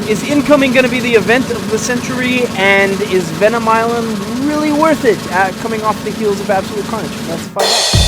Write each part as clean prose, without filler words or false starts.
Is Incoming going to be the event of the century, and is Venom Island really worth it, coming off the heels of Absolute Carnage? Let's find out.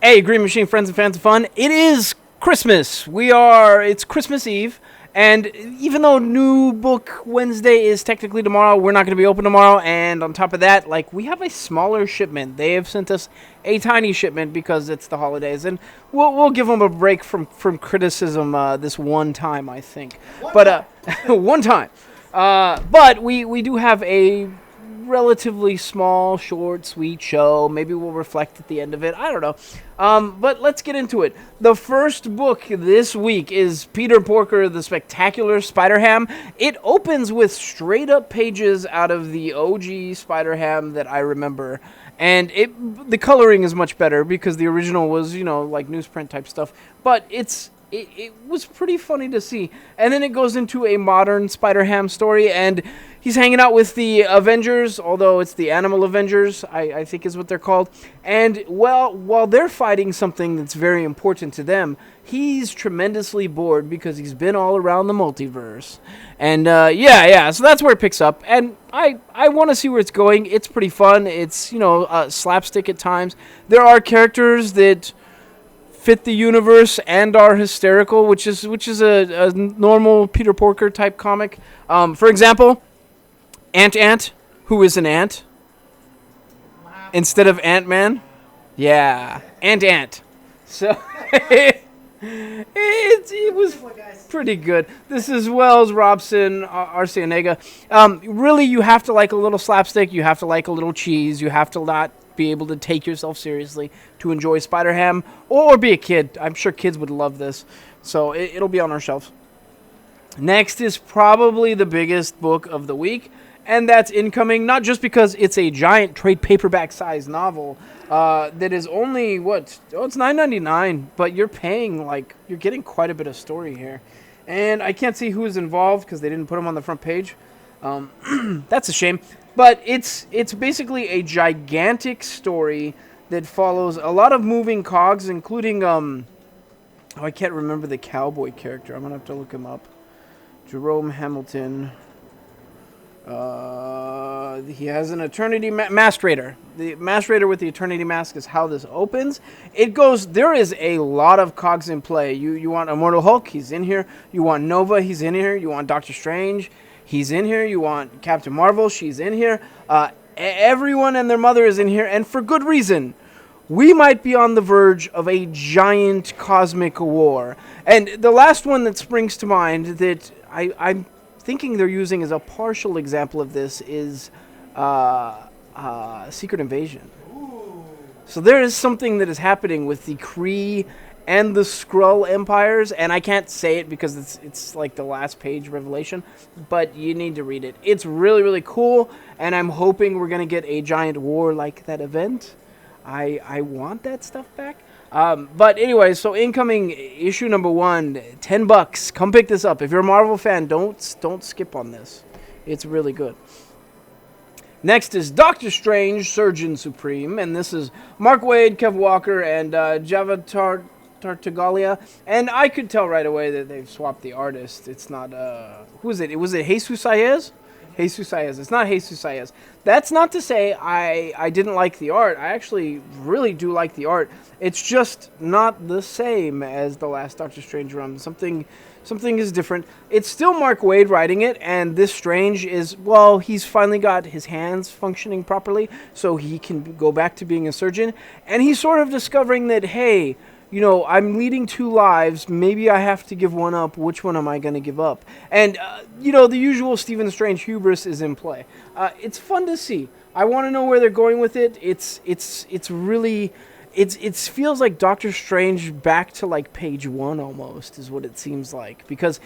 Hey, Green Machine friends and fans of fun. It is Christmas. It's Christmas Eve. And even though New Book Wednesday is technically tomorrow, we're not going to be open tomorrow. And on top of that, we have a smaller shipment. They have sent us a tiny shipment because it's the holidays. And we'll give them a break from criticism this one time, I think. One time. But we do have a relatively small, short, sweet show. Maybe we'll reflect at the end of it. I don't know. But let's get into it. The first book this week is Peter Porker, The Spectacular Spider-Ham. It opens with straight-up pages out of the OG Spider-Ham that I remember. And the coloring is much better because the original was, like newsprint type stuff. But it was pretty funny to see. And then it goes into a modern Spider-Ham story, and he's hanging out with the Avengers, although it's the Animal Avengers, I think is what they're called. And, while they're fighting something that's very important to them, he's tremendously bored because he's been all around the multiverse. And, so that's where it picks up. And I want to see where it's going. It's pretty fun. It's, slapstick at times. There are characters that fit the universe and are hysterical, which is a normal Peter Porker type comic. For example, Ant, who is an ant instead of Ant-Man. Yeah, Ant. So it was pretty good. This is Wells, Robson, Arcianega. Really, you have to like a little slapstick. You have to like a little cheese. You have to not be able to take yourself seriously to enjoy Spider-Ham or be a kid. I'm sure kids would love this. So it'll be on our shelves. Next is probably the biggest book of the week, and that's Incoming, not just because it's a giant trade paperback size novel that is only, it's $9.99, but you're paying, you're getting quite a bit of story here. And I can't see who's involved because they didn't put them on the front page. That's a shame. But it's basically a gigantic story that follows a lot of moving cogs, including, I can't remember the cowboy character. I'm going to have to look him up. Jerome Hamilton. He has an Eternity Mask Raider. The Mask Raider with the Eternity Mask is how this opens. There is a lot of cogs in play. You want Immortal Hulk? He's in here. You want Nova? He's in here. You want Doctor Strange? He's in here. You want Captain Marvel? She's in here. Everyone and their mother is in here, and for good reason. We might be on the verge of a giant cosmic war. And the last one that springs to mind that I'm thinking they're using as a partial example of this is Secret Invasion. Ooh. So there is something that is happening with the Kree and the Skrull empires, and I can't say it because it's like the last page revelation, but you need to read it. It's really, really cool, and I'm hoping we're going to get a giant war like that event. I want that stuff back. But anyway, so Incoming issue number 1, $10. Come pick this up. If you're a Marvel fan, don't skip on this. It's really good. Next is Doctor Strange, Surgeon Supreme, and this is Mark Waid, Kev Walker, and Java Tartaglia. And I could tell right away that they've swapped the artist. It's not, who is it? Was it Jesus Saez? Jesus Saez. It's not Jesus Saez. That's not to say I didn't like the art. I actually really do like the art. It's just not the same as the last Doctor Strange run. Something is different. It's still Mark Waid writing it, and this Strange is, he's finally got his hands functioning properly, so he can go back to being a surgeon. And he's sort of discovering that, hey, I'm leading 2 lives. Maybe I have to give one up. Which one am I going to give up? And, the usual Stephen Strange hubris is in play. It's fun to see. I want to know where they're going with it. It's really... It feels like Doctor Strange back to, page 1 almost, is what it seems like. Because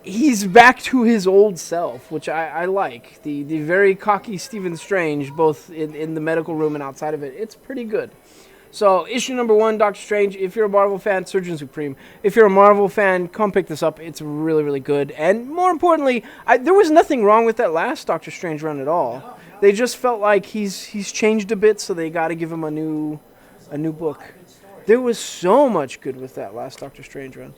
he's back to his old self, which I like. The very cocky Stephen Strange, both in the medical room and outside of it. It's pretty good. So, issue number 1, Doctor Strange. If you're a Marvel fan, Surgeon Supreme. If you're a Marvel fan, come pick this up. It's really, really good. And more importantly, there was nothing wrong with that last Doctor Strange run at all. They just felt like he's changed a bit, so they got to give him a new book. There was so much good with that last Doctor Strange run.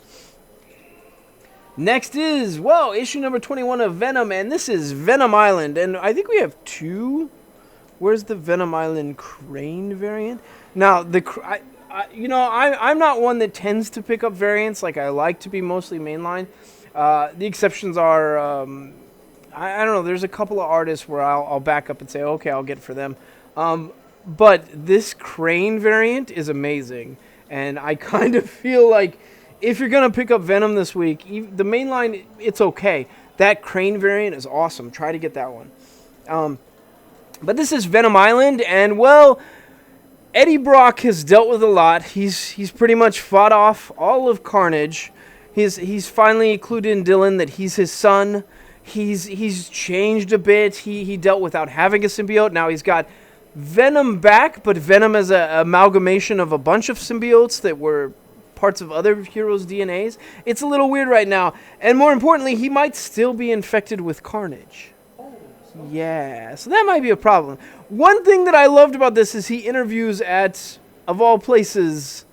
Next is, issue number 21 of Venom, and this is Venom Island. And I think we have 2. Where's the Venom Island Crane variant? Now, I'm not one that tends to pick up variants. Like, I like to be mostly mainline. The exceptions are, I don't know, there's a couple of artists where I'll back up and say, okay, I'll get for them. But this Crane variant is amazing. And I kind of feel like if you're going to pick up Venom this week, the mainline, it's okay. That Crane variant is awesome. Try to get that one. But this is Venom Island, and, Eddie Brock has dealt with a lot. He's pretty much fought off all of Carnage. He's finally clued in Dylan that he's his son. He's changed a bit. He dealt without having a symbiote. Now he's got Venom back, but Venom is an amalgamation of a bunch of symbiotes that were parts of other heroes' DNAs. It's a little weird right now. And more importantly, he might still be infected with Carnage. Yeah, so that might be a problem. One thing that I loved about this is he interviews at, of all places,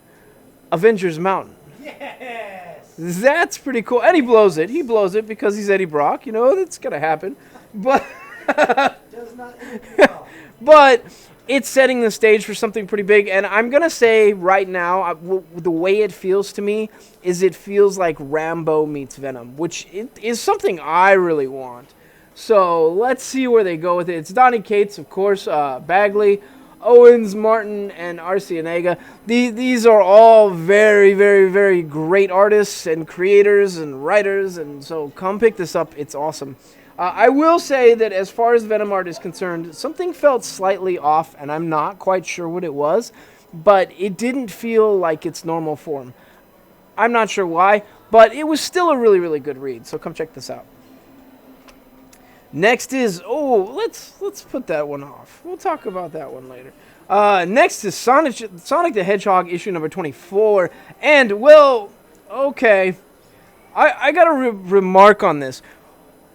Avengers Mountain. Yes! That's pretty cool. And he blows it. He blows it because he's Eddie Brock. You know, that's going to happen. But Does not interview well. But it's setting the stage for something pretty big. And I'm going to say right now, the way it feels to me is it feels like Rambo meets Venom, which is something I really want. So let's see where they go with it. It's Donny Cates, of course, Bagley, Owens, Martin, and Arcienega. These are all very, very, very great artists and creators and writers, and so come pick this up. It's awesome. I will say that as far as Venom art is concerned, something felt slightly off, and I'm not quite sure what it was, but it didn't feel like its normal form. I'm not sure why, but it was still a really, really good read, so come check this out. Next is, let's put that one off. We'll talk about that one later. Next is Sonic the Hedgehog, issue number 24. And, okay. I got to remark on this.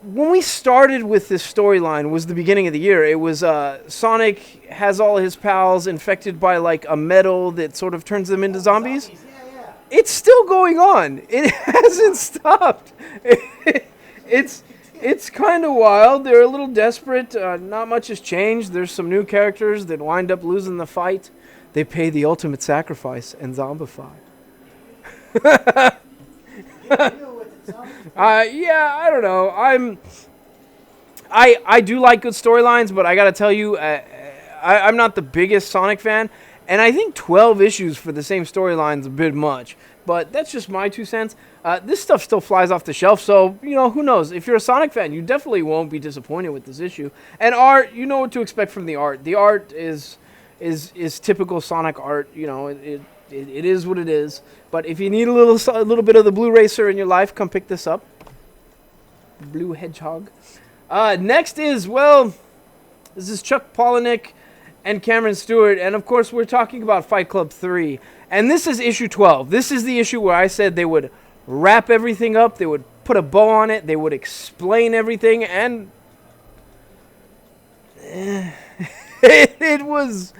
When we started with this storyline was the beginning of the year. It was Sonic has all his pals infected by, like, a metal that sort of turns them into zombies. Yeah. It's still going on. It hasn't stopped. It's kind of wild. They're a little desperate. Not much has changed. There's some new characters that wind up losing the fight. They pay the ultimate sacrifice and zombify. I don't know. I do like good storylines, but I gotta tell you, I'm not the biggest Sonic fan, and I think 12 issues for the same storyline is a bit much. But that's just my 2 cents. This stuff still flies off the shelf, so, who knows? If you're a Sonic fan, you definitely won't be disappointed with this issue. And art, you know what to expect from the art. The art is typical Sonic art. It is what it is. But if you need a little bit of the Blue Racer in your life, come pick this up. Blue Hedgehog. Next is, this is Chuck Palahniuk and Cameron Stewart, and of course we're talking about Fight Club 3. And this is issue 12. This is the issue where I said they would wrap everything up, they would put a bow on it, they would explain everything, and it was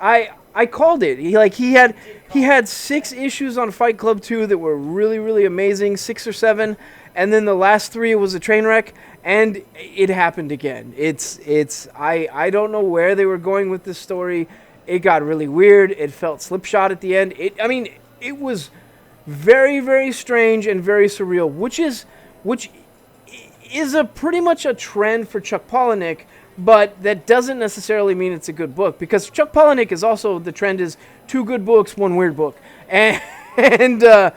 I called it. He had 6 issues on Fight Club 2 that were really, really amazing, 6 or 7, and then the last 3 was a train wreck, and it happened again. I don't know where they were going with this story. It got really weird. It felt slipshod at the end. It was very, very strange and very surreal, which is a pretty much a trend for Chuck Palahniuk, but that doesn't necessarily mean it's a good book, because Chuck Palahniuk is also, the trend is 2 good books, 1 weird book. And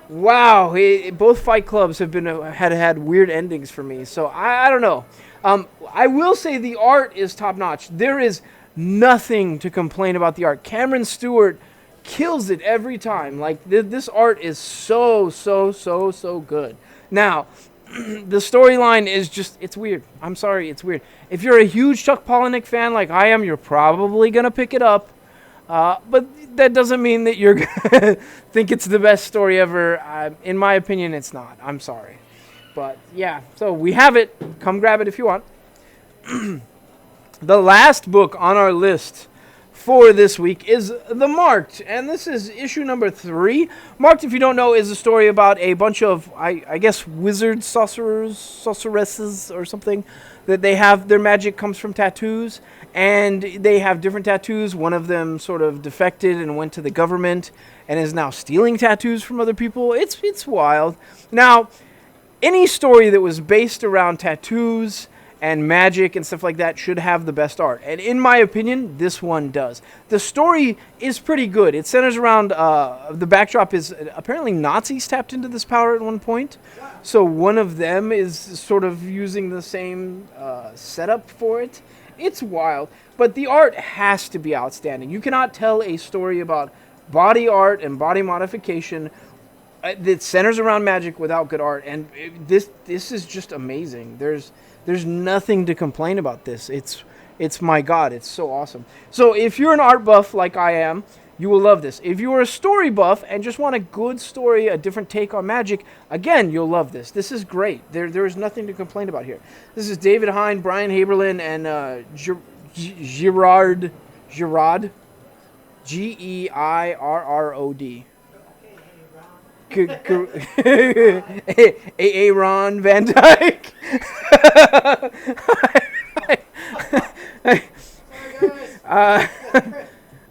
wow, both Fight Clubs have had weird endings for me. So I don't know. I will say the art is top notch. There is nothing to complain about the art. Cameron Stewart kills it every time. Like, this art is so good. Now, the storyline is just, it's weird. I'm sorry, it's weird. If you're a huge Chuck Palahniuk fan like I am, you're probably going to pick it up. But that doesn't mean that you're going to think it's the best story ever. In my opinion, it's not. I'm sorry. But yeah, so we have it. Come grab it if you want. The last book on our list for this week is The Marked, and this is issue number 3. Marked, if you don't know, is a story about a bunch of, I guess, wizards, sorceresses, or something, that they have, their magic comes from tattoos, and they have different tattoos. One of them sort of defected and went to the government, and is now stealing tattoos from other people. It's wild. Now, any story that was based around tattoos and magic and stuff like that should have the best art. And in my opinion, this one does. The story is pretty good. It centers around, the backdrop is apparently Nazis tapped into this power at one point. So one of them is sort of using the same setup for it. It's wild. But the art has to be outstanding. You cannot tell a story about body art and body modification that centers around magic without good art. And this is just amazing. There's nothing to complain about this. It's my God, it's so awesome. So if you're an art buff like I am, you will love this. If you're a story buff and just want a good story, a different take on magic, again, you'll love this. This is great. There is nothing to complain about here. This is David Hine, Brian Haberlin, and Girard, Geirrod. Aaron Van Dyke.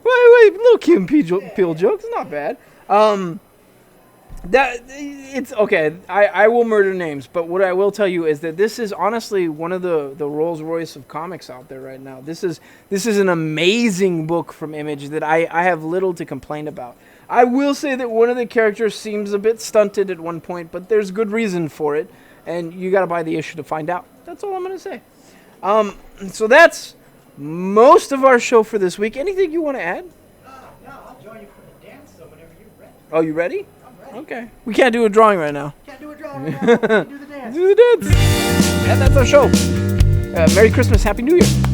Wait, little Kim Peel joke. It's not bad. That it's okay. I will murder names, but what I will tell you is that this is honestly one of the Rolls Royce of comics out there right now. This is an amazing book from Image that I have little to complain about. I will say that one of the characters seems a bit stunted at one point, but there's good reason for it, and you got to buy the issue to find out. That's all I'm going to say. So that's most of our show for this week. Anything you want to add? No, I'll join you for the dance, so whenever you're ready. Oh, you ready? I'm ready. Okay. We can't do a drawing right now. Can't do a drawing right now. Do the dance. Do the dance. And that's our show. Merry Christmas. Happy New Year.